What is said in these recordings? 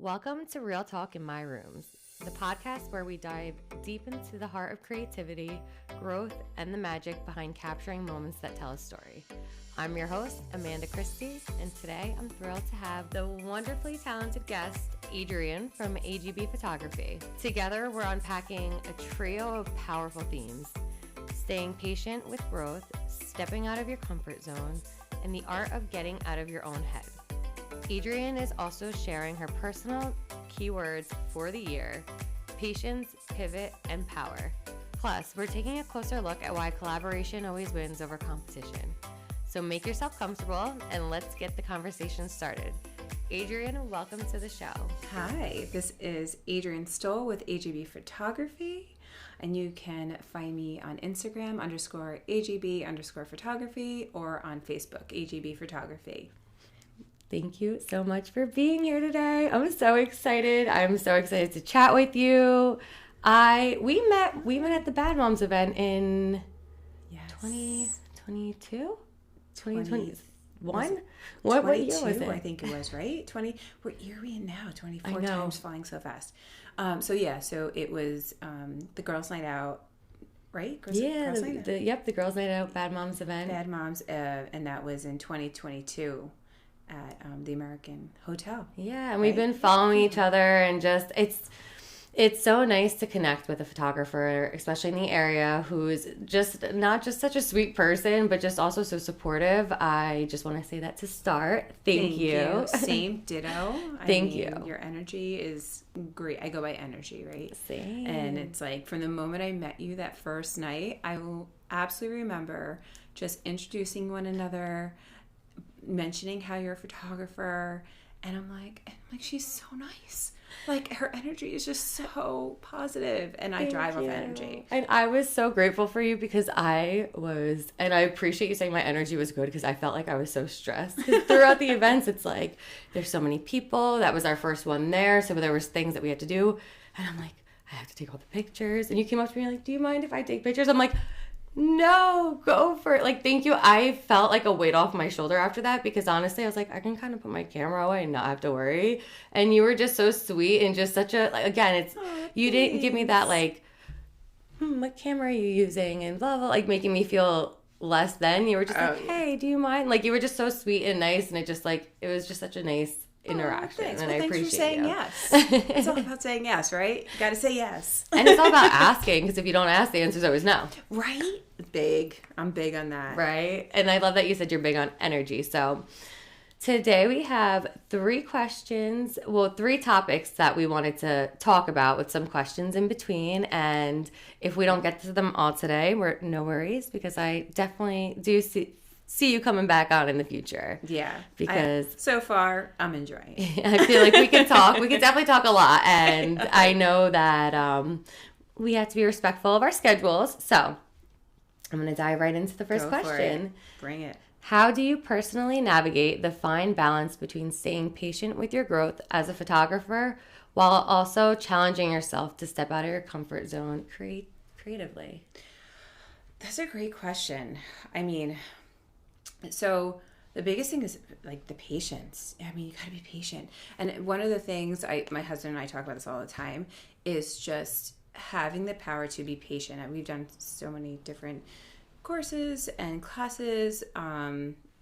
Welcome to Real Talk in My Rooms, the podcast where we dive deep into the heart of creativity, growth, and the magic behind capturing moments that tell a story. I'm your host, Amanda Kristy, and today I'm thrilled to have the wonderfully talented guest, Adrianne from AGB Photography. Together, we're unpacking a trio of powerful themes: staying patient with growth, stepping out of your comfort zone, and the art of getting out of your own head. Adrianne is also sharing her personal keywords for the year: patience, pivot, and power. Plus, we're taking a closer look at why collaboration always wins over competition. So make yourself comfortable and let's get the conversation started. Adrianne, welcome to the show. Hi, this is Adrianne Stoll with AGB Photography, and you can find me on Instagram _AGB_photography or on Facebook, AGB Photography. Thank you so much for being here today. I'm so excited. I'm so excited to chat with you. We met at the Bad Moms event in 2022? 2021? What year was it? I think it was, right? What year are we in now? 24 I know. Times flying so fast. So it was the Girls' Night Out, right? The Girls' Night Out Bad Moms event. Bad Moms, and that was in 2022. At the American Hotel. Yeah, and we've been following each other, and just it's so nice to connect with a photographer, especially in the area, who's just not just such a sweet person, but just also so supportive. I just want to say that to start. Thank you. Same, ditto. Thank you. Your energy is great. I go by energy, right? Same. And it's like from the moment I met you that first night, I will absolutely remember just introducing one another, mentioning how you're a photographer, and I'm like, she's so nice. Like, her energy is just so positive, and I drive off energy. And I was so grateful for you because and I appreciate you saying my energy was good, because I felt like I was so stressed. Because throughout the events, it's like, there's so many people. That was our first one there, so there was things that we had to do, and I'm like, I have to take all the pictures. And you came up to me like, do you mind if I take pictures? I'm like, no, go for it. Like, thank you. I felt like a weight off my shoulder after that, because honestly, I was like, I can kind of put my camera away and not have to worry. And you were just so sweet and just such a, like, again, you didn't give me that, like, what camera are you using? And blah, blah, like, making me feel less than. You were just hey, do you mind? Like, you were just so sweet and nice, and it was just such a nice interaction. Thanks. And I appreciate for saying you. Yes. It's all about saying yes, right? You got to say yes. And it's all about asking, because if you don't ask, the answer's always no. Right? I'm big on that. Right? And I love that you said you're big on energy. So today we have three topics that we wanted to talk about, with some questions in between. And if we don't get to them all today, we're no worries, because I definitely do see you coming back on in the future. Yeah. Because so far, I'm enjoying it. I feel like we can talk. We can definitely talk a lot. And I know that we have to be respectful of our schedules. So I'm going to dive right into the first question. Bring it. How do you personally navigate the fine balance between staying patient with your growth as a photographer while also challenging yourself to step out of your comfort zone creatively? That's a great question. I mean, so the biggest thing is like the patience. I mean, you got to be patient. And one of the things my husband and I talk about this all the time is just having the power to be patient. And we've done so many different courses and classes,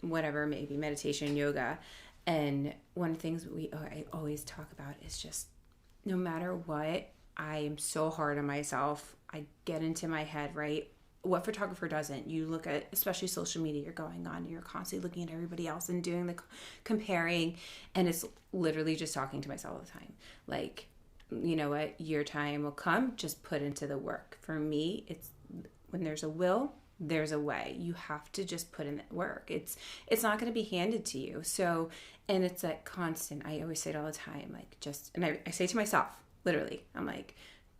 whatever, maybe meditation, yoga. And one of the things I always talk about is just, no matter what, I am so hard on myself. I get into my head, right? What photographer doesn't? You look at, especially social media, you're going on, you're constantly looking at everybody else and doing the comparing, and it's literally just talking to myself all the time. Like, you know what? Your time will come. Just put into the work. For me, it's when there's a will, there's a way. You have to just put in the work. It's not going to be handed to you. So, and it's that constant. I always say it all the time. Like, and I say to myself, literally, I'm like,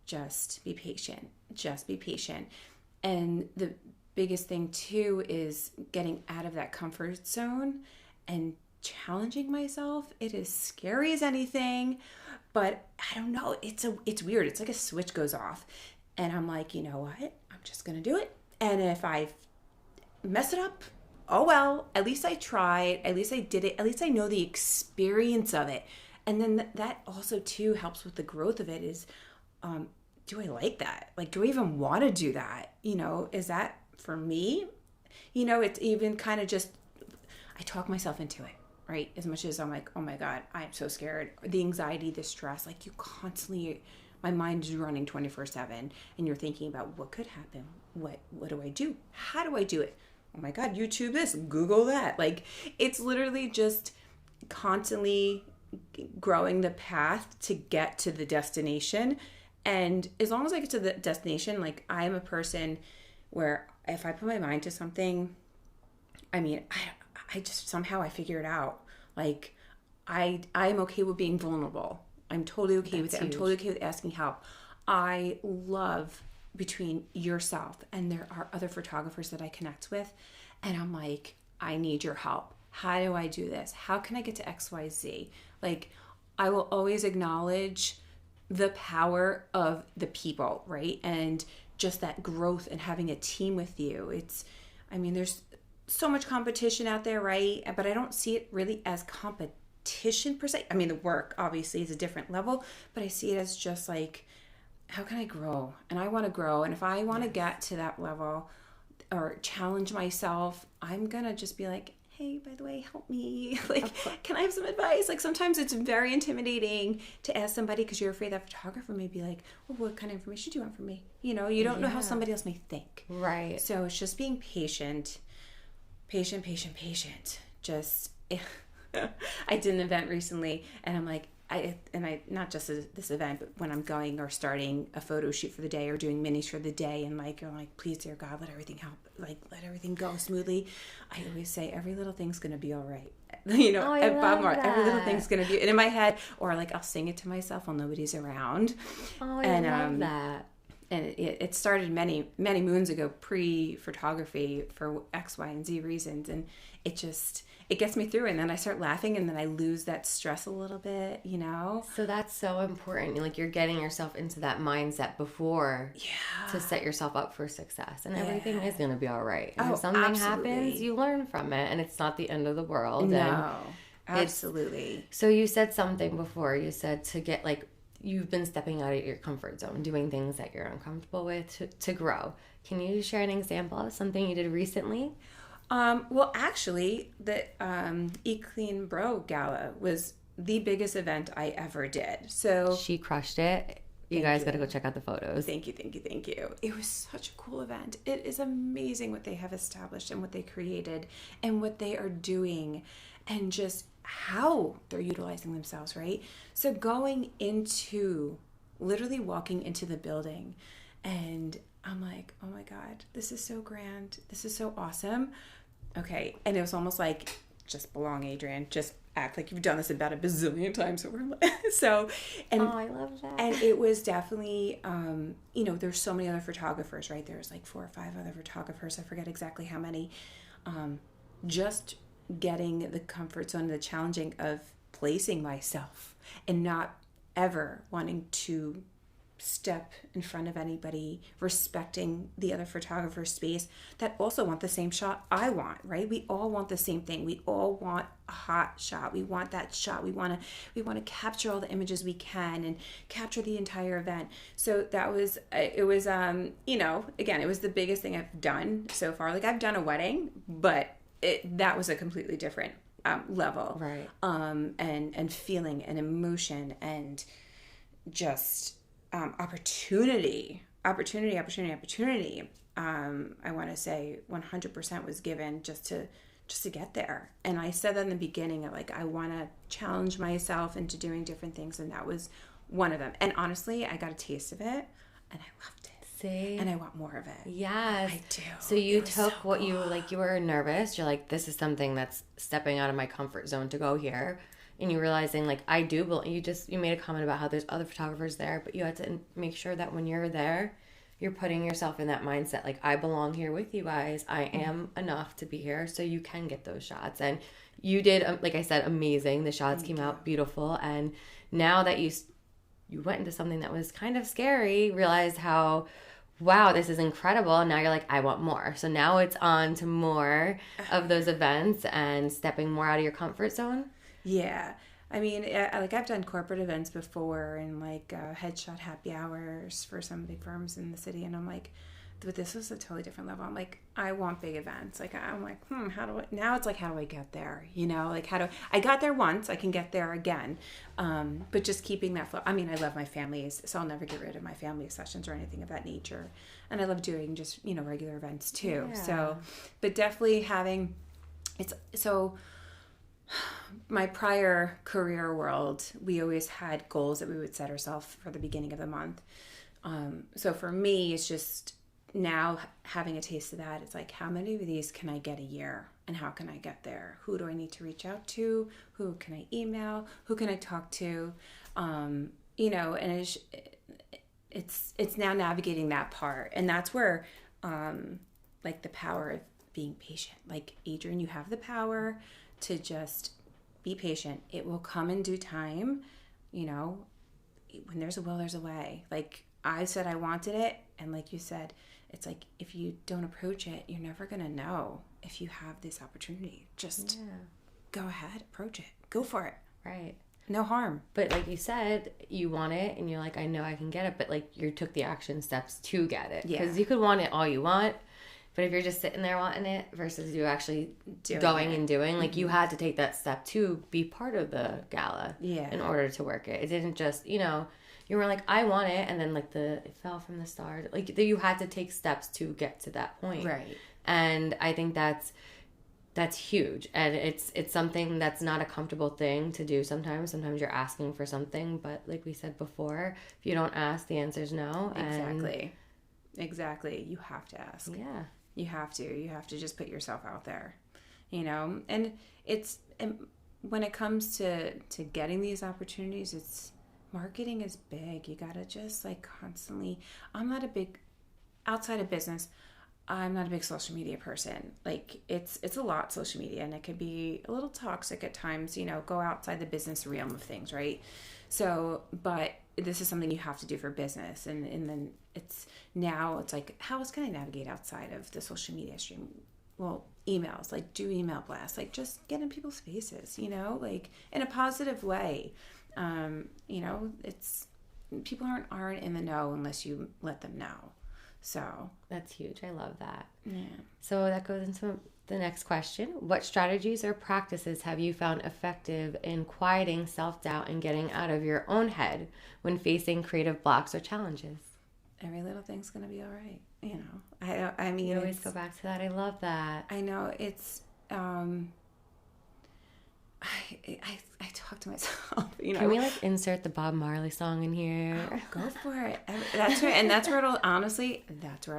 just be patient. Just be patient. And the biggest thing too is getting out of that comfort zone and challenging myself. It is scary as anything, but I don't know. It's weird. It's like a switch goes off, and I'm like, you know what? I'm just gonna do it. And if I mess it up, oh well. At least I tried. At least I did it. At least I know the experience of it. And then that also too helps with the growth of it is, do I like that? Like, do I even want to do that? Is that for me? It's even kind of just, I talk myself into it, right? As much as I'm like, oh my God, I'm so scared. The anxiety, the stress, like you constantly, my mind is running 24/7 and you're thinking about what could happen. What do I do? How do I do it? Oh my God, YouTube this, Google that. Like, it's literally just constantly growing the path to get to the destination. And as long as I get to the destination, like I am a person where if I put my mind to something, I mean, I just somehow I figure it out. Like I'm okay with being vulnerable. I'm totally okay with it. I'm totally okay with asking help. I love between yourself and there are other photographers that I connect with. And I'm like, I need your help. How do I do this? How can I get to XYZ? Like, I will always acknowledge the power of the people, right? And just that growth and having a team with you. There's so much competition out there, right? But I don't see it really as competition per se. I mean, the work obviously is a different level, but I see it as just like, how can I grow? And I want to grow. And if I want to get to that level or challenge myself, I'm going to just be like, hey, by the way, help me. Like, can I have some advice? Like, sometimes it's very intimidating to ask somebody because you're afraid that photographer may be like, well, what kind of information do you want from me? You don't know how somebody else may think. Right. So it's just being patient. Just, I did an event recently and I'm like, I not just this event, but when I'm going or starting a photo shoot for the day or doing minis for the day, and like you're like, please, dear God, let everything let everything go smoothly. I always say every little thing's gonna be all right. At bottom line, every little thing's gonna be. And in my head, or like I'll sing it to myself while nobody's around. Oh, I love that. And it started many moons ago, pre-photography, for X, Y, and Z reasons, and it gets me through, and then I start laughing, and then I lose that stress a little bit, So that's so important. Like, you're getting yourself into that mindset before to set yourself up for success, and everything is going to be all right. And if something happens, you learn from it, and it's not the end of the world. No, absolutely. So you said something before. You said to get, like, you've been stepping out of your comfort zone, doing things that you're uncomfortable with to grow. Can you share an example of something you did recently? Well, actually, the Eat Clean Bro Gala was the biggest event I ever did. So she crushed it. You guys got to go check out the photos. Thank you. It was such a cool event. It is amazing what they have established and what they created and what they are doing and just how they're utilizing themselves, right? So literally walking into the building, and I'm like, oh my God, this is so grand. This is so awesome. Okay. And it was almost like, just belong, Adrianne. Just act like you've done this about a bazillion times over. I love that. And it was definitely, there's so many other photographers, right? There's like 4 or 5 other photographers. I forget exactly how many. Just getting the comfort zone, the challenging of placing myself and not ever wanting to step in front of anybody, respecting the other photographer's space that also want the same shot I want, right? We all want the same thing. We all want a hot shot. We want that shot. We want to capture all the images we can and capture the entire event. So it was again, it was the biggest thing I've done so far. Like, I've done a wedding, but that was a completely different level, right? And feeling and emotion and just opportunity. I want to say 100% was given just to get there. And I said that in the beginning of like, I want to challenge myself into doing different things, and that was one of them. And honestly, I got a taste of it, and I loved it. See? And I want more of it. Yes. I do. So you took what you were nervous. You're like, this is something that's stepping out of my comfort zone to go here. And you're realizing, like, I do belong. You made a comment about how there's other photographers there, but you had to make sure that when you're there, you're putting yourself in that mindset. Like, I belong here with you guys. I am enough to be here, so you can get those shots. And you did, like I said, amazing. The shots came out beautiful. And now that you went into something that was kind of scary, realized how, wow, this is incredible. And now you're like, I want more. So now it's on to more of those events and stepping more out of your comfort zone. Yeah. I mean, like I've done corporate events before and like headshot happy hours for some big firms in the city. And I'm like, but this is a totally different level. I'm like, I want big events. Like, I'm like, how do I, now it's like, how do I get there? You know, like I got there once, I can get there again. But just keeping that flow. I mean, I love my families, so I'll never get rid of my family sessions or anything of that nature. And I love doing just, regular events too. Yeah. So, but definitely having, my prior career world, we always had goals that we would set ourselves for the beginning of the month. So for me, it's just now having a taste of that. It's like, how many of these can I get a year, and how can I get there? Who do I need to reach out to? Who can I email? Who can I talk to? And it's now navigating that part, and that's where like the power of being patient. Like, Adrianne, you have the power to just be patient. It will come in due time. When there's a will, there's a way. Like I said, I wanted it. And like you said, it's like, if you don't approach it, you're never going to know if you have this opportunity. Just go ahead, approach it, go for it. Right. No harm. But like you said, you want it and you're like, I know I can get it. But like, you took the action steps to get it. Because you could want it all you want. But if you're just sitting there wanting it versus you actually going and doing, like you had to take that step to be part of the gala in order to work it. It didn't just, you were like, I want it. And then like it fell from the stars. Like you had to take steps to get to that point. Right. And I think that's huge. And it's something that's not a comfortable thing to do sometimes. Sometimes you're asking for something. But like we said before, if you don't ask, the answer's no. Exactly. You have to ask. Yeah. You have to just put yourself out there, and when it comes to getting these opportunities, it's marketing is big. You got to just like constantly, outside of business, I'm not a big social media person. Like it's a lot, social media, and it could be a little toxic at times, go outside the business realm of things. Right. So, but this is something you have to do for business. And then it's like, how else can I navigate outside of the social media stream? Well, emails, like do email blasts, like just get in people's faces, like in a positive way. It's people aren't in the know unless you let them know. So that's huge. I love that. Yeah. So that goes into the next question. What strategies or practices have you found effective in quieting self-doubt and getting out of your own head when facing creative blocks or challenges? Every little thing's going to be all right. I mean, you always go back to that. I love that. I know it's, I talk to myself, Can we like insert the Bob Marley song in here? Oh, go for it. That's right. And that's where it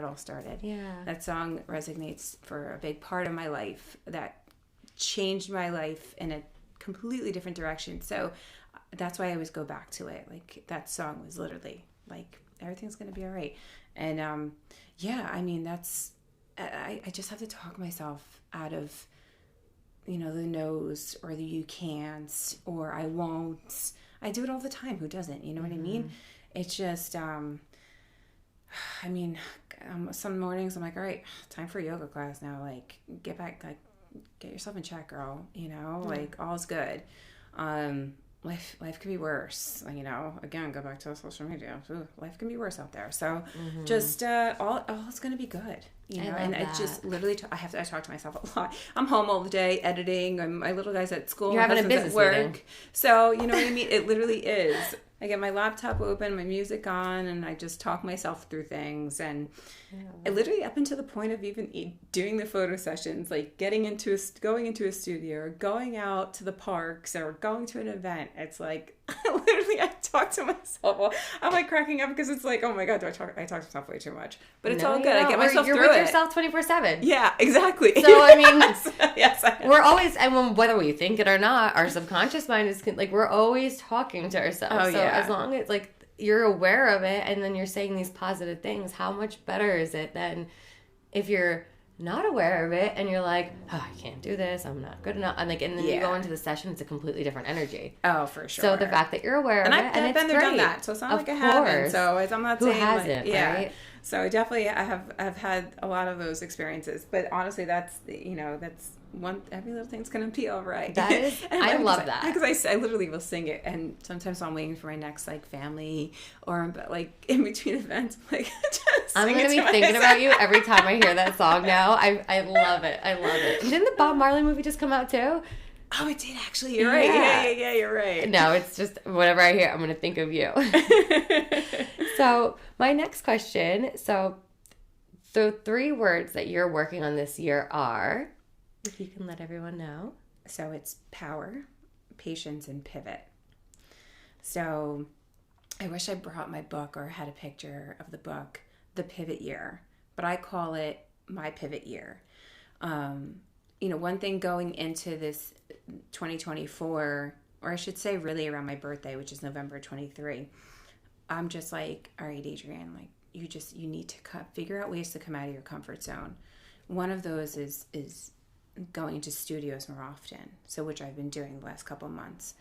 all started. Yeah. That song resonates for a big part of my life that changed my life in a completely different direction. So that's why I always go back to it. Like that song was literally like, everything's going to be all right. And I mean, I just have to talk myself out of the no's or the you can't or I won't. I do it all the time. Who doesn't? You know what I mean? It's just, some mornings I'm like, all right, time for a yoga class now. Like, get back, like, get yourself in check, girl. Like, all's good. Life can be worse. Again, go back to social media. Ooh, life can be worse out there. So just all is going to be good. And it just literally, I talk to myself a lot. I'm home all the day editing. My little guy's at school. You're having a business work. Meeting. So, you know what I mean? It literally is. I get my laptop open, my music on, and I just talk myself through things. And I literally, up until the point of even doing the photo sessions, like going into a studio or going out to the parks or going to an event, it's like, literally, I talk to myself. I'm like cracking up because it's like, oh my God, I talk to myself way too much. But it's all good. I get myself through it. You're with yourself 24/7. Yeah, exactly. So, I mean, yes, we're always, and whether we think it or not, our subconscious mind is like, we're always talking to ourselves. Oh, so yeah. as long as like you're aware of it and then you're saying these positive things, how much better is it than if you're not aware of it and you're like, oh, I can't do this, I'm not good enough, and then you go into the session, it's a completely different energy. Oh, for sure. So the fact that you're aware of it, and I've been there, done that, so it's not like I haven't. So I'm not saying who hasn't, right? So definitely, I've had a lot of those experiences, but honestly, that's every little thing's gonna be all right. That is, I love that. Because I literally will sing it, and sometimes I'm waiting for my next like family or like in between events, like I'm gonna be thinking about you every time I hear that song now. I love it. I love it. Didn't the Bob Marley movie just come out too? Oh, it did actually. You're right. Yeah, you're right. No, it's just whenever I hear, I'm gonna think of you. So my next question. So the 3 words that you're working on this year are, if you can let everyone know. So it's power, patience, and pivot. So I wish I brought my book or had a picture of the book, The Pivot Year, but I call it my pivot year. One thing going into this 2024, or I should say really around my birthday, which is November 23, I'm just like, all right, Adrianne, like you need to figure out ways to come out of your comfort zone. One of those is going into studios more often, so which I've been doing the last couple of months.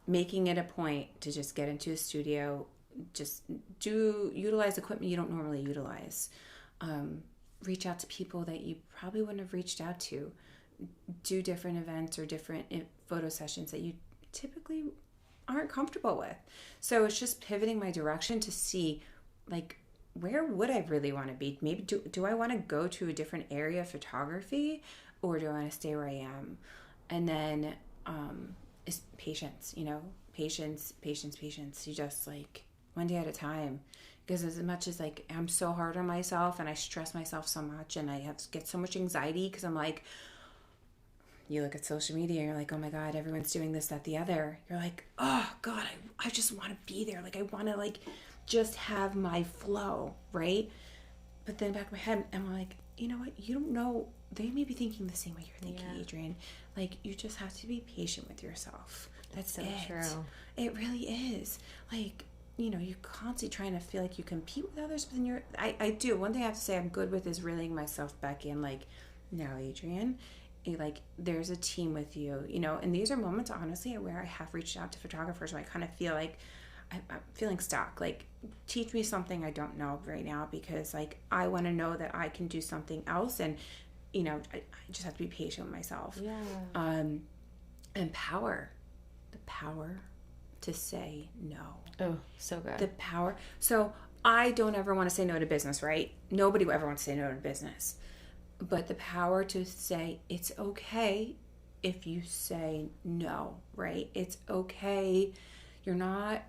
Making it a point to just get into a studio, just utilize equipment you don't normally utilize. Reach out to people that you probably wouldn't have reached out to. Do different events or different photo sessions that you typically aren't comfortable with. So it's just pivoting my direction to see, like, where would I really want to be? Maybe do I want to go to a different area of photography, or do I want to stay where I am? And then is patience, patience. You just like one day at a time. Because as much as like I'm so hard on myself and I stress myself so much and I get so much anxiety because I'm like, you look at social media and you're like, oh my God, everyone's doing this, that, the other. You're like, oh God, I just want to be there. Like I want to like just have my flow, right? But then back in my head, I'm like, you know what? You don't know. They may be thinking the same way you're thinking, Adrianne. Like you just have to be patient with yourself. That's so true. It really is. Like, you're constantly trying to feel like you compete with others, but then I do. One thing I have to say I'm good with is reeling myself back in, like, no, Adrianne, like, there's a team with you, and these are moments, honestly, where I have reached out to photographers where I kind of feel like I'm feeling stuck. Like, teach me something I don't know right now, because, like, I want to know that I can do something else, and, I just have to be patient with myself. Yeah. And power. The power to say no. Oh, so good. The power. So I don't ever want to say no to business, right? Nobody will ever want to say no to business. But the power to say it's okay if you say no, right? It's okay. You're not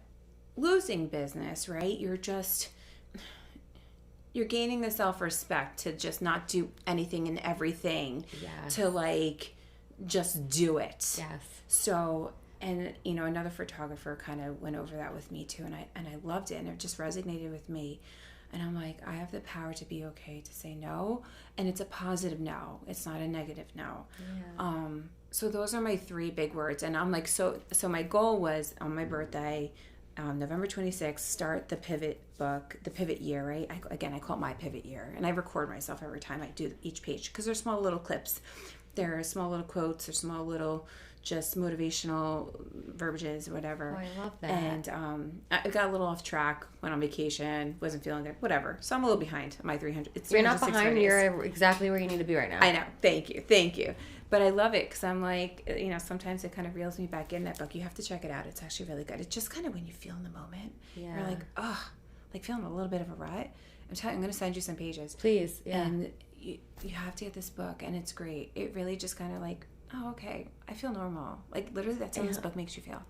losing business, right? You're gaining the self-respect to just not do anything and everything. Yes. To like just do it. Yes. So, and another photographer kind of went over that with me too, and I loved it, and it just resonated with me. And I'm like, I have the power to be okay to say no, and it's a positive no. It's not a negative no. Yeah. So those are my 3 big words, and I'm like, so my goal was on my birthday, November 26th, start the pivot book, the pivot year, right? I call it my pivot year, and I record myself every time I do each page because they're small little clips. There are small little quotes, they're small little just motivational verbiages, whatever. Oh, I love that. And I got a little off track, went on vacation, wasn't feeling good, whatever. So I'm a little behind my 300. You're not behind. You're exactly where you need to be right now. I know. Thank you. But I love it because I'm like, sometimes it kind of reels me back in that book. You have to check it out. It's actually really good. It's just kind of when you feel in the moment. Yeah. You're like, like feeling a little bit of a rut. I'm going to send you some pages. Please. Yeah. And you have to get this book, and it's great. It really just kind of like, oh, okay, I feel normal. Like, literally, that's how this book makes you feel.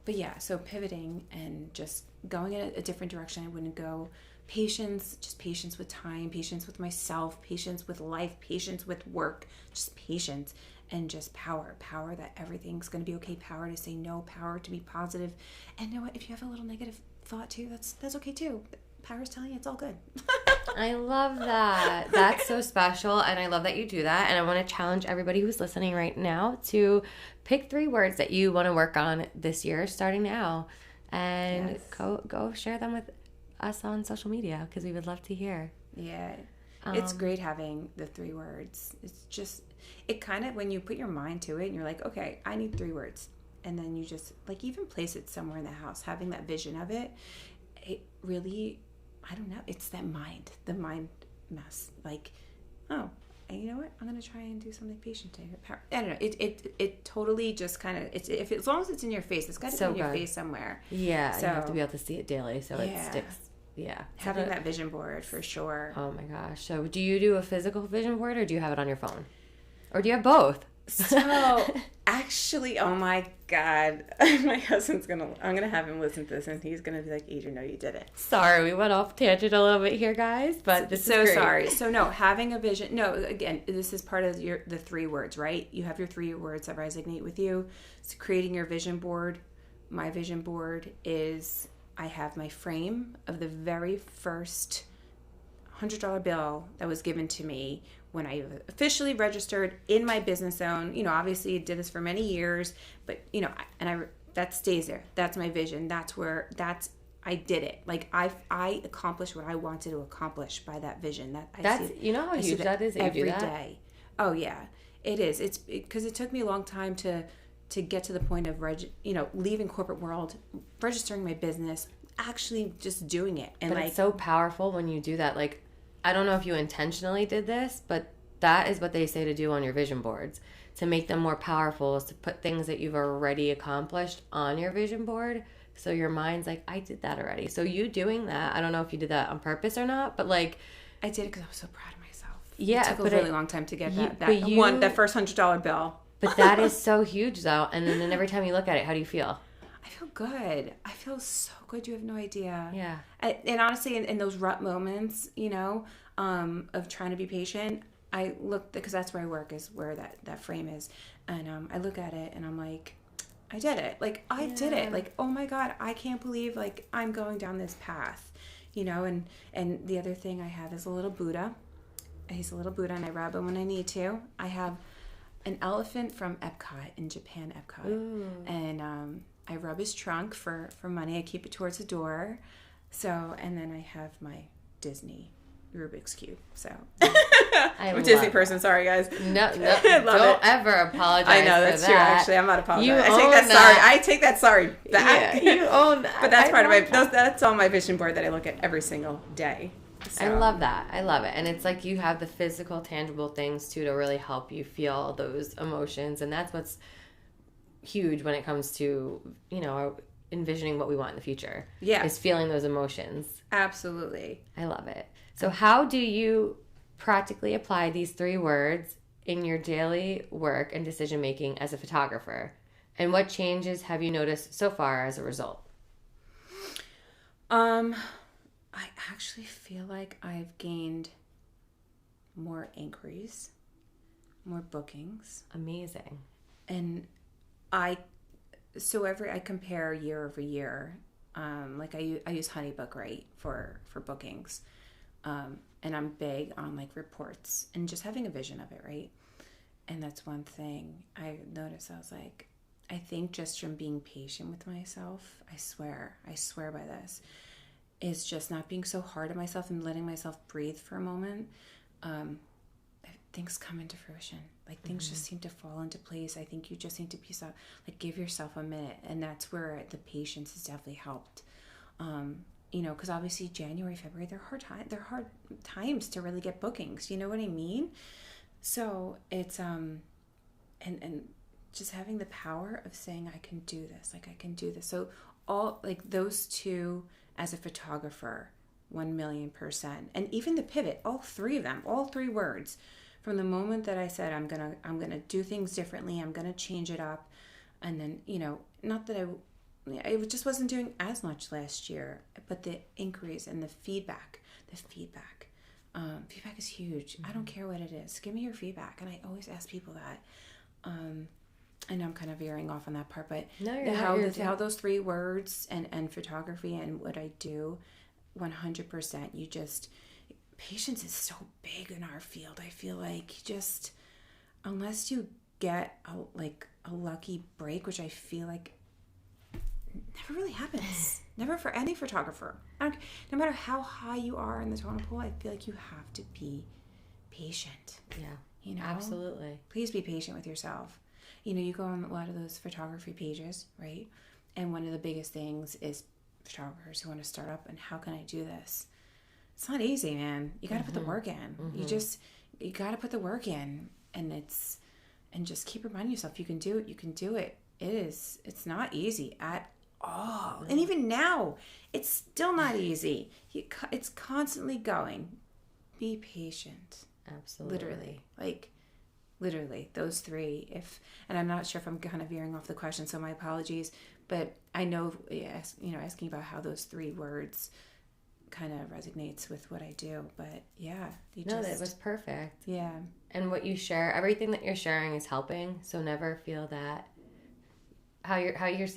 But yeah, so pivoting and just going in a different direction. I wouldn't go. Patience, just patience with time, patience with myself, patience with life, patience with work, just patience, and just power that everything's going to be okay, power to say no, power to be positive. And you know what? If you have a little negative thought too, that's okay too. Power's telling you it's all good. I love that. That's so special, and I love that you do that. And I want to challenge everybody who's listening right now to pick 3 words that you want to work on this year, starting now, and go share them with us on social media, because we would love to hear. Yeah, it's great having the 3 words. It's just, it kind of, when you put your mind to it and you're like, okay, I need 3 words, and then you just like even place it somewhere in the house, having that vision of it really, I don't know, it's that mind, the mind mess. Like, oh, you know what? I'm going to try and do something patient today. I don't know. It totally just kind of, as long as it's in your face, it's got to be in your face somewhere. Yeah. So, you have to be able to see it daily so it sticks. Yeah. Having that vision board for sure. Oh my gosh. So do you do a physical vision board or do you have it on your phone? Or do you have both? So actually, oh my God, my husband's I'm going to have him listen to this and he's going to be like, Adrianne, no, you did it. Sorry, we went off tangent a little bit here, guys, but this is great. Sorry. So no, having a vision, no, again, this is part of the 3 words, right? You have your 3 words that resonate with you. So creating your vision board. My vision board is, I have my frame of the very first $100 bill that was given to me when I officially registered in my business zone. You know, obviously I did this for many years, but you know, that stays there. That's my vision. I did it. Like I accomplished what I wanted to accomplish by that vision. You know how huge that is that you do that? Every day. Oh yeah, it is. It's because it took me a long time to get to the point of leaving corporate world, registering my business, actually just doing it. And but it's so powerful when you do that. Like, I don't know if you intentionally did this, but that is what they say to do on your vision boards. To make them more powerful is to put things that you've already accomplished on your vision board. So your mind's like, I did that already. So you doing that, I don't know if you did that on purpose or not, but like... I did it because I was so proud of myself. Yeah, it took a really long time to get that first $100 bill. But that is so huge though. And then every time you look at it, how do you feel? I feel good. I feel so good. You have no idea. Yeah. And honestly, in those rut moments, of trying to be patient, I look, because that's where I work, is where that frame is. And I look at it and I'm like, I did it. Like, I did it. Like, oh my God, I can't believe, like, I'm going down this path, and the other thing I have is a little Buddha. He's a little Buddha and I rub him when I need to. I have an elephant from Epcot, in Japan, Epcot. Ooh. And I rub his trunk for money. I keep it towards the door. So, and then I have my Disney Rubik's Cube. So, I'm a Disney person. Sorry, guys. No, don't ever apologize. I know that's true. Actually, I'm not apologizing. I take that sorry back. Yeah, you own that. But that's part of my. That's on my vision board that I look at every single day. So. I love that. I love it. And it's like you have the physical, tangible things too to really help you feel those emotions, and that's what's huge when it comes to envisioning what we want in the future. Yeah, is feeling those emotions. Absolutely. I love it. So how do you practically apply these 3 words in your daily work and decision making as a photographer? And what changes have you noticed so far as a result? I actually feel like I've gained more inquiries, more bookings. Amazing. And I compare year over year. Like I use HoneyBook, right, for bookings. And I'm big on like reports and just having a vision of it, right? And that's one thing I noticed. I was like, I think just from being patient with myself, I swear by this, is just not being so hard on myself and letting myself breathe for a moment. Things come into fruition. Like things just seem to fall into place. I think you just need to give yourself a minute. And that's where the patience has definitely helped. Because obviously January, February, they're hard times to really get bookings. You know what I mean? So it's, and just having the power of saying, I can do this. Like I can do this. So all like those 2 as a photographer, 1,000,000%. And even the pivot, all 3 of them, all 3 words, from the moment that I said, I'm gonna do things differently. I'm going to change it up. And then, not that I just wasn't doing as much last year, but the inquiries and the feedback is huge. I don't care what it is. Give me your feedback. And I always ask people that. I know I'm kind of veering off on that part, but how those 3 words and photography and what I do, 100%, patience is so big in our field. I feel like unless you get a lucky break, which I feel like never really happens. Never for any photographer. No matter how high you are in the totem pole, I feel like you have to be patient. Yeah. Absolutely. Please be patient with yourself. You go on a lot of those photography pages, right? And one of the biggest things is photographers who want to start up and how can I do this? It's not easy, man. You got to put the work in. You just you got to put the work in, and just keep reminding yourself you can do it. You can do it. It's not easy at all. And even now, it's still not easy. It's constantly going. Be patient. Absolutely. Literally, those three. And I'm not sure if I'm kind of veering off the question, so my apologies. But I know, asking about how those three words kind of resonates with what I do. But yeah, that was perfect. Yeah. And what you share, everything that you're sharing is helping. So never feel that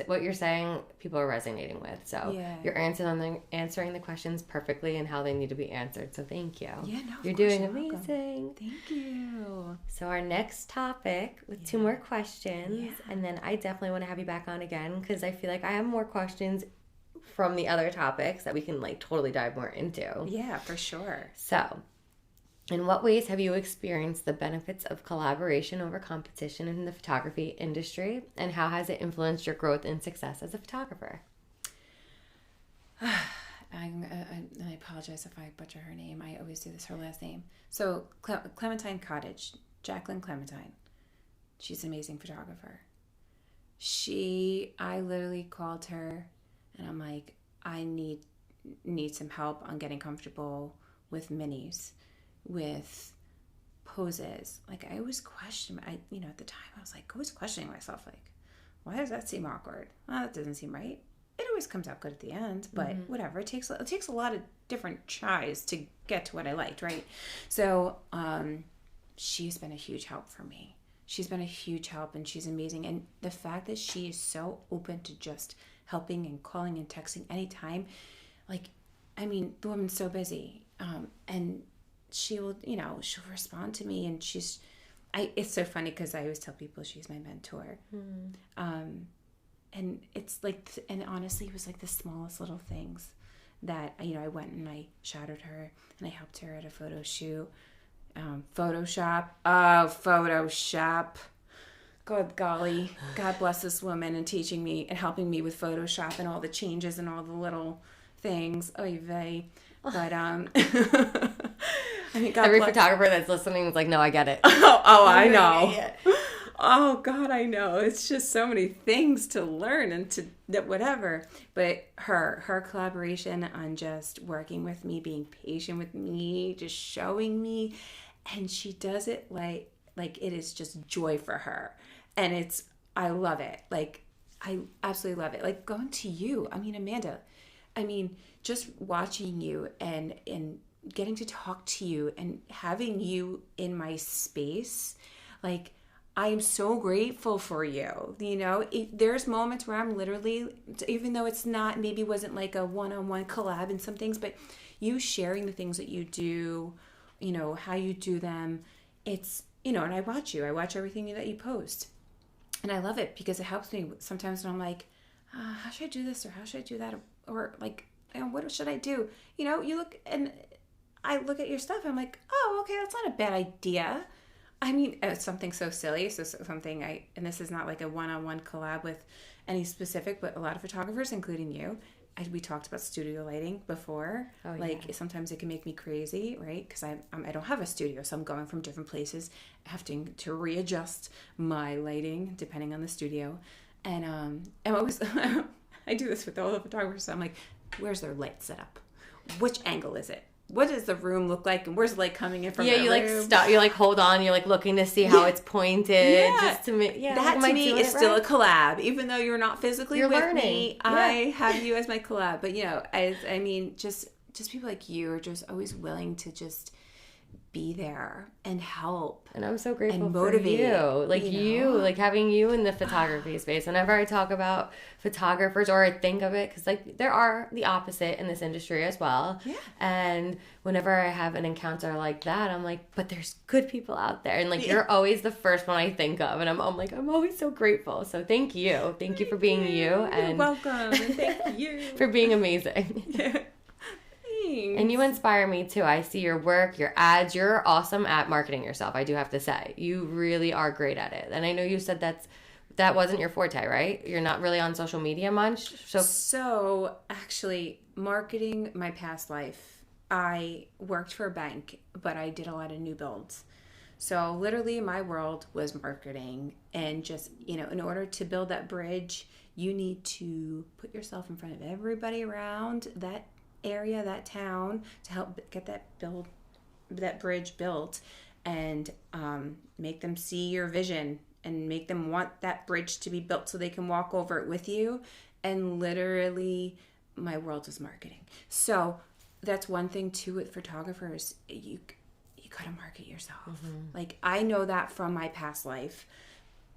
what you're saying, people are resonating with. So you're answering the questions perfectly and how they need to be answered. So thank you. Yeah, no, you're doing amazing. Welcome. Thank you. So our next topic with 2 more questions, and then I definitely want to have you back on again because I feel like I have more questions from the other topics that we can totally dive more into. Yeah, for sure. So, in what ways have you experienced the benefits of collaboration over competition in the photography industry, and how has it influenced your growth and success as a photographer? I apologize if I butcher her name. I always do this, her last name. So, Clementine Cottage, Jacqueline Clementine. She's an amazing photographer. I literally called her, and I'm like, I need some help on getting comfortable with minis, with poses. I always question, at the time I was always questioning myself, why does that seem awkward? Well, that doesn't seem right. It always comes out good at the end, but whatever. It takes a lot of different tries to get to what I liked, right? So she's been a huge help for me. She's been a huge help, and she's amazing. And the fact that she is so open to just helping and calling and texting anytime, the woman's so busy, and she'll respond to me, and it's so funny because I always tell people she's my mentor. And it's and honestly, it was the smallest little things that, I went and I shadowed her, and I helped her at a photo shoot. Photoshop. God golly. God bless this woman and teaching me and helping me with Photoshop and all the changes and all the little things. Oy vey. But every photographer that's listening is no, I get it. I know. Oh God, I know. It's just so many things to learn and to whatever. But her collaboration on just working with me, being patient with me, just showing me, and she does it like it is just joy for her, and I love it. I absolutely love it. Going to you, Amanda, just watching you and getting to talk to you and having you in my space, I am so grateful for you. There's moments where I'm literally, even though it's not, maybe wasn't a one-on-one collab in some things, but you sharing the things that you do, how you do them, it's, and I watch you. I watch everything that you post. And I love it because it helps me sometimes when I'm how should I do this, or how should I do that? Or what should I do? You look, and I look at your stuff and I'm oh, okay, that's not a bad idea. It's something so silly. So something and this is not a one-on-one collab with any specific, but a lot of photographers, including you, we talked about studio lighting before. Oh, yeah. Sometimes it can make me crazy, right? Because I don't have a studio, so I'm going from different places, having to readjust my lighting depending on the studio. And I'm always, I do this with all the photographers. So I'm where's their light setup? Which angle is it? What does the room look like, and where's the light coming in from? Yeah, you stop. You hold on. You're looking to see how it's pointed. Just to me, that to me is still a collab, even though you're not physically with learning. Me. Yeah. I have you as my collab, but just people like you are just always willing to just be there and help. And I'm so grateful and motivate, for you. Having you in the photography space. Whenever I talk about photographers, or I think of it, because there are the opposite in this industry as well. Yeah. And whenever I have an encounter like that, I'm but there's good people out there. And you're always the first one I think of. And I'm always so grateful. So thank you. Thank you for being you. And you're welcome. Thank you. For being amazing. Yeah. And you inspire me too. I see your work, your ads. You're awesome at marketing yourself, I do have to say. You really are great at it. And I know you said that wasn't your forte, right? You're not really on social media much. So actually, marketing, my past life, I worked for a bank, but I did a lot of new builds. So literally my world was marketing, and just, in order to build that bridge, you need to put yourself in front of everybody around that area, that town, to help get that bridge built, and make them see your vision and make them want that bridge to be built so they can walk over it with you. And literally my world was marketing. So that's one thing too with photographers. You gotta market yourself. Like, I know that from my past life,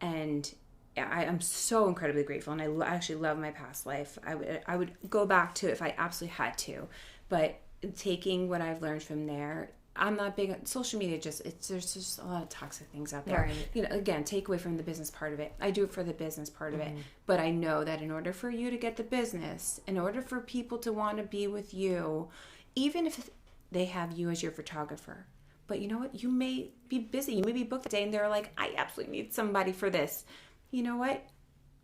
and I'm so incredibly grateful, and I actually love my past life. I would go back to it if I absolutely had to, but taking what I've learned from there, I'm not big on social media. There's just a lot of toxic things out there. Right. Again, take away from the business part of it. I do it for the business part of it, but I know that in order for you to get the business, in order for people to want to be with you, even if they have you as your photographer, but you know what? You may be busy. You may be booked today, and they're like, I absolutely need somebody for this. You know what?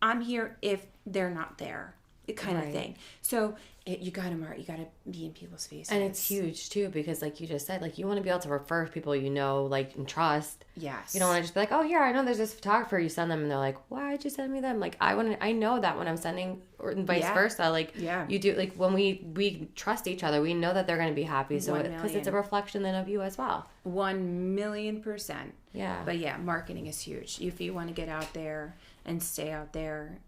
I'm here if they're not there, kind of thing. So you gotta be in people's faces. And it's huge too, because like you just said, like, you want to be able to refer people like, and trust. Yes. You don't want to just be like, oh, here, I know there's this photographer. You send them, and they're like, why'd you send me them? Like, I know that when I'm sending, or vice versa. Like, you do, like, when we trust each other, we know that they're going to be happy. So because it's a reflection then of you as well. 1,000,000%. Yeah. But yeah, marketing is huge. If you want to get out there and stay out there,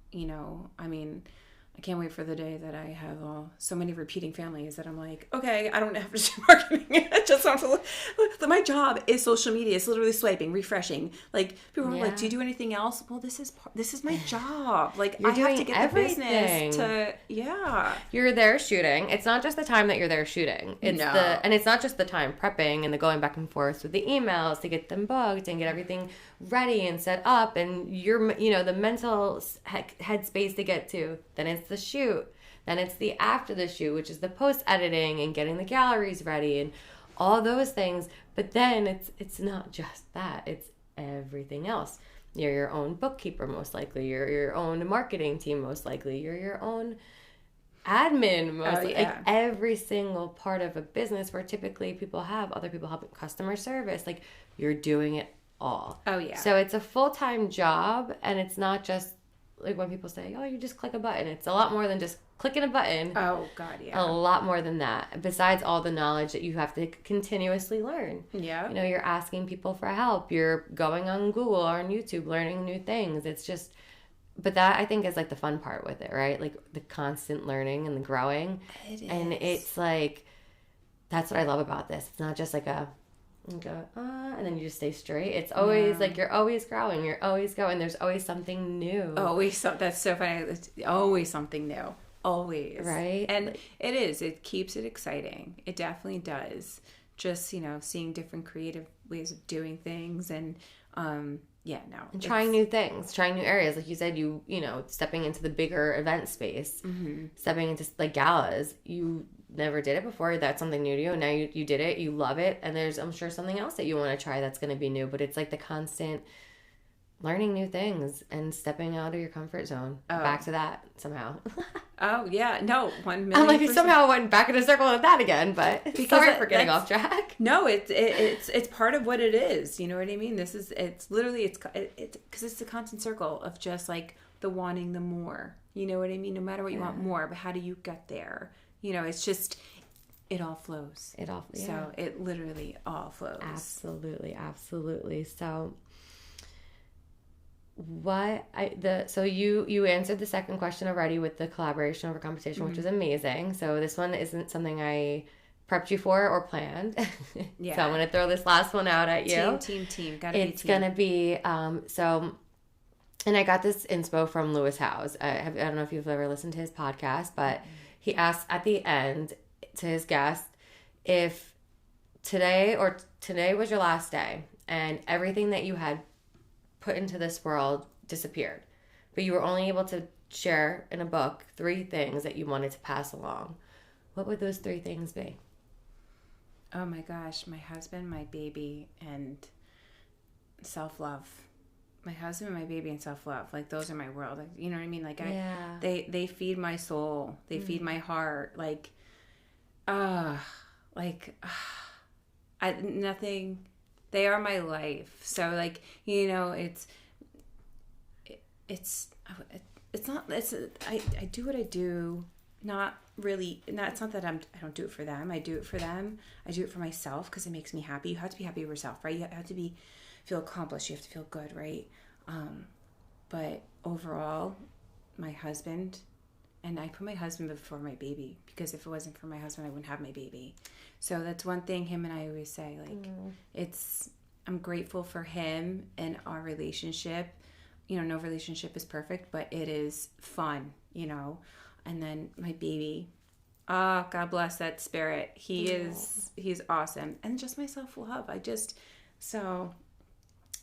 I can't wait for the day that I have so many repeating families that I'm like, okay, I don't have to do marketing. I just have to my job is social media. It's literally swiping, refreshing. Like, people are like, do you do anything else? Well, this is my job. Like, I have to get everything. The business to, You're there shooting. It's not just the time that you're there shooting. And it's not just the time prepping and the going back and forth with the emails to get them booked and get everything ready and set up, and you're, the mental headspace to get to. Then it's the shoot. Then it's the after the shoot, which is the post editing and getting the galleries ready and all those things. But then it's not just that. It's everything else. You're your own bookkeeper, most likely. You're your own marketing team, most likely. You're your own admin, mostly. Like, every single part of a business where typically people have other people helping customer service. Like, you're doing it all. So it's a full-time job, and it's not just like when people say, oh, you just click a button. It's a lot more than just clicking a button. Oh, God, yeah. A lot more than that, besides all the knowledge that you have to continuously learn. Yeah. You're asking people for help. You're going on Google or on YouTube, learning new things. It's just, but that, I think, is like the fun part with it, right? Like, the constant learning and the growing. It is. And it's like, that's what I love about this. It's not just like you go, and then you just stay straight. It's always like, you're always growing. You're always going. There's always something new. That's so funny. It's always something new. Always. Right? And it is. It keeps it exciting. It definitely does. Just, seeing different creative ways of doing things, and and trying new things, trying new areas. Like you said, stepping into the bigger event space, stepping into like galas. You never did it before. That's something new to you. And now you did it. You love it. And there's, I'm sure, something else that you want to try that's going to be new. But it's like the constant learning new things and stepping out of your comfort zone. Back to that somehow. 1,000,000%. I'm like, somehow went back in a circle with that again, but sorry for getting off track. No, it's part of what it is. You know what I mean? It's literally because it's the constant circle of just like the wanting the more. You know what I mean? No matter what you want more, but how do you get there? It's just, it all flows. So it literally all flows. Absolutely. So so you answered the second question already with the collaboration over competition, which is amazing. So this one isn't something I prepped you for or planned. So I'm going to throw this last one out at you. Team. It's going to be, and I got this inspo from Lewis Howes. I don't know if you've ever listened to his podcast, but he asked at the end to his guest, if today was your last day and everything that you had put into this world disappeared, but you were only able to share in a book 3 things that you wanted to pass along, what would those 3 things be? Oh my gosh, my husband, my baby, and self-love. My husband, my baby, and self-love. Like, those are my world. Like, you know what I mean? Like, they feed my soul. They feed my heart. Like, like, nothing, they are my life. So like, you know, it's not, I do what I do, not really, it's not that I don't do it for them. I do it for them. I do it for myself because it makes me happy. You have to be happy with yourself, right? You have to feel accomplished. You have to feel good, right? But overall, my husband, and I put my husband before my baby, because if it wasn't for my husband, I wouldn't have my baby. So that's one thing him and I always say, like, I'm grateful for him and our relationship. You know, no relationship is perfect, but it is fun, you know. And then my baby, God bless that spirit. He's awesome. And just my self-love. So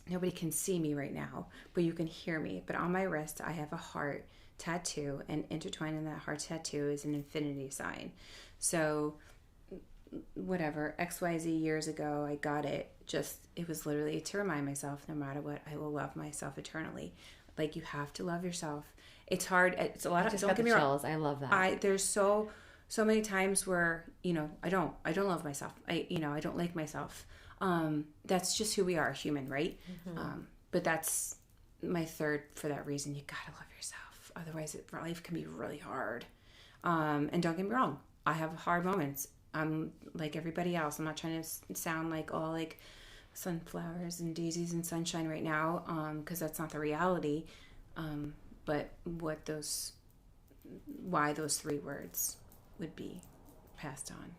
nobody can see me right now, but you can hear me. But on my wrist, I have a heart tattoo, and intertwined in that heart tattoo is an infinity sign. So whatever, XYZ years ago, I got it. It was literally to remind myself, no matter what, I will love myself eternally. Like, you have to love yourself. It's hard. It's a lot of, don't get me wrong. I love that. There's so many times where, you know, I don't love myself. I don't like myself. That's just who we are, human, right? But that's my third for that reason. You gotta love yourself. Otherwise, life can be really hard. And don't get me wrong, I have hard moments. I'm like everybody else. I'm not trying to sound like all like sunflowers and daisies and sunshine right now, because that's not the reality. But why those 3 words would be passed on.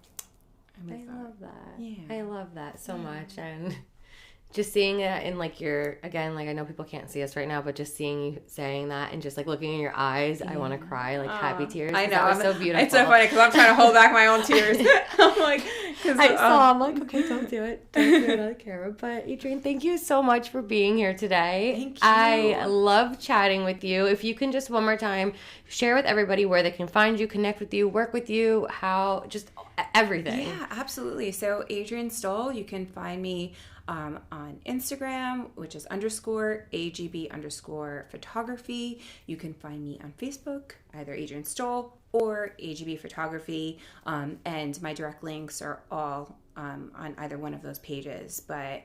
I love that. Yeah. I love that so much. And just seeing it in like again, like I know people can't see us right now, but just seeing you saying that and just like looking in your eyes, I want to cry, like happy tears. I know. That was so beautiful. It's so funny because I'm trying to hold back my own tears. I'm like, I'm like, okay, don't do it. Don't do it on the camera. But Adrianne, thank you so much for being here today. Thank you. I love chatting with you. If you can just one more time share with everybody where they can find you, connect with you, work with you, how, just everything. Yeah, absolutely. So Adrianne Stoll, you can find me on Instagram, which is _AGB _photography. You can find me on Facebook, either Adrianne Stoll or AGB Photography. And my direct links are all on either one of those pages. But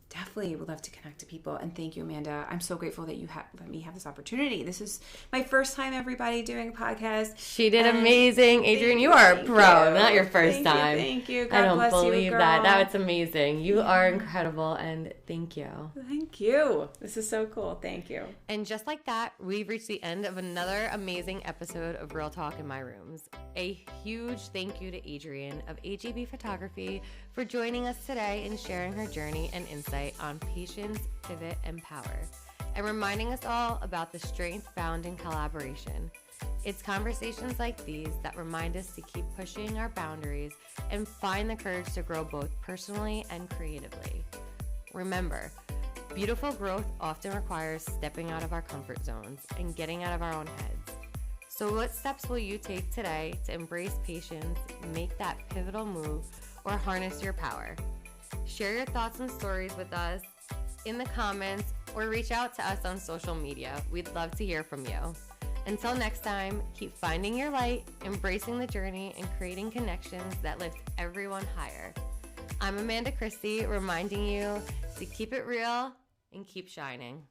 definitely would love to connect to people. And thank you, Amanda. I'm so grateful that you let me have this opportunity. This is my first time, everybody, doing a podcast. She did amazing. Adrianne, you are a pro, not your first time. Thank you. God bless you, girl. I don't believe that. That's amazing. You are incredible, and thank you. Thank you. This is so cool. Thank you. And just like that, we've reached the end of another amazing episode of Real Talk in My Rooms. A huge thank you to Adrianne of AGB Photography for joining us today and sharing her journey and insight on patience, pivot, and power, and reminding us all about the strength found in collaboration. It's conversations like these that remind us to keep pushing our boundaries and find the courage to grow both personally and creatively. Remember, beautiful growth often requires stepping out of our comfort zones and getting out of our own heads. So what steps will you take today to embrace patience, make that pivotal move, or harness your power? Share your thoughts and stories with us in the comments or reach out to us on social media. We'd love to hear from you. Until next time, keep finding your light, embracing the journey, and creating connections that lift everyone higher. I'm Amanda Kristy, reminding you to keep it real and keep shining.